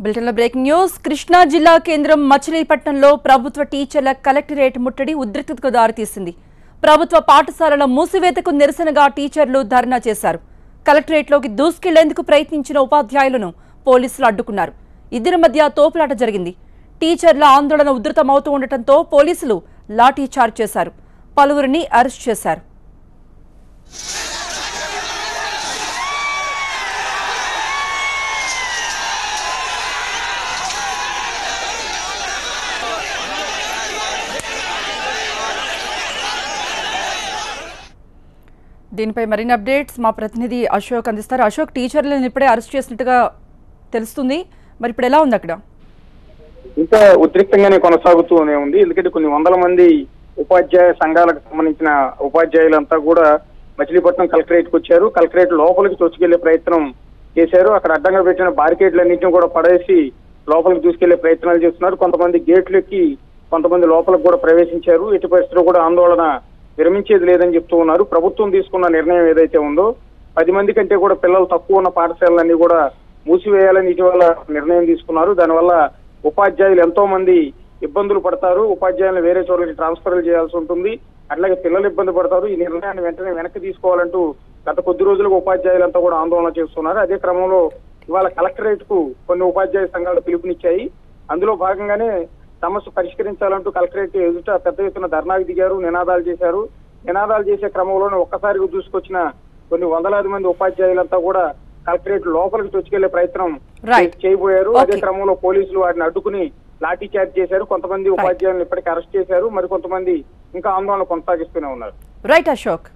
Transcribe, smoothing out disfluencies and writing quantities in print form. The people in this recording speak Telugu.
బులెటిన్లో బ్రేకింగ్ న్యూస్. కృష్ణా జిల్లా కేంద్రం మచిలీపట్నంలో ప్రభుత్వ టీచర్ల కలెక్టరేట్ ముట్టడి ఉద్రిక్తతకు దారితీసింది. ప్రభుత్వ పాఠశాలల మూసివేతకు నిరసనగా టీచర్లు ధర్నా చేశారు. కలెక్టరేట్లోకి దూసుకెళ్లేందుకు ప్రయత్నించిన ఉపాధ్యాయులను పోలీసులు అడ్డుకున్నారు. ఇద్దరి మధ్య తోపులాట జరిగింది. టీచర్ల ఆందోళన ఉధృతమవుతూ ఉండటంతో పోలీసులు లాఠీ చార్జ్ చేశారు. పలువురిని అరెస్ట్ చేశారు. దీనిపై మరిన్ని అప్డేట్స్ మా ప్రతినిధి అశోక్ అందిస్తారు. అశోక్, టీచర్లను ఇప్పుడే అరెస్ట్ చేసినట్టుగా తెలుస్తుంది. మరి ఇప్పుడు ఎలా ఉంది అక్కడ? ఇంకా ఉద్రిక్తంగానే కొనసాగుతూనే ఉంది. ఎందుకంటే కొన్ని వందల మంది ఉపాధ్యాయ సంఘాలకు సంబంధించిన ఉపాధ్యాయులంతా కూడా మచిలీపట్నం కలెక్టరేట్ కు వచ్చారు. కలెక్టరేట్ లోపలికి చొచ్చుకెళ్లే ప్రయత్నం చేశారు. అక్కడ అడ్డంగా పెట్టిన బారికేడ్లన్నింటినీ కూడా పడేసి లోపలికి దూసుకెళ్లే ప్రయత్నాలు చేస్తున్నారు. కొంతమంది గేట్లు ఎక్కి కొంతమంది లోపలికి కూడా ప్రవేశించారు. ఎట్టి పరిస్థితుల్లో కూడా ఆందోళన విరమించేది లేదని చెప్తూ ఉన్నారు. ప్రభుత్వం తీసుకున్న నిర్ణయం ఏదైతే ఉందో 10 మంది కంటే కూడా పిల్లలు తక్కువ ఉన్న పాఠశాలలన్నీ కూడా మూసివేయాలని ఇటీవల నిర్ణయం తీసుకున్నారు. దానివల్ల ఉపాధ్యాయులు ఎంతో మంది ఇబ్బందులు పడతారు. ఉపాధ్యాయులను వేరే చోట్లకి ట్రాన్స్ఫర్లు చేయాల్సి ఉంటుంది. అట్లాగే పిల్లలు ఇబ్బంది పడతారు. ఈ నిర్ణయాన్ని వెంటనే వెనక్కి తీసుకోవాలంటూ గత కొద్ది రోజులుగా ఉపాధ్యాయులంతా కూడా ఆందోళన చేస్తున్నారు. అదే క్రమంలో ఇవాళ కలెక్టరేట్ కు కొన్ని ఉపాధ్యాయ సంఘాలు పిలుపునిచ్చాయి. అందులో భాగంగానే సమస్య పరిష్కరించాలంటూ కలెక్టరేట్ ఎదుట పెద్ద ఎత్తున ధర్నాకు దిగారు, నినాదాలు చేశారు. నినాదాలు చేసే క్రమంలోనే ఒక్కసారిగా దూసుకొచ్చిన కొన్ని వందలాది మంది ఉపాధ్యాయులంతా కూడా కలెక్టరేట్ లోపలికి చొచ్చుకెళ్లే ప్రయత్నం చేయబోయారు. అదే క్రమంలో పోలీసులు వాటిని అడ్డుకుని లాఠీ చార్జ్ చేశారు. కొంతమంది ఉపాధ్యాయులను ఇప్పటికీ అరెస్ట్ చేశారు. మరి కొంతమంది ఇంకా ఆందోళన కొనసాగిస్తూనే ఉన్నారు. రైట్ అశోక్.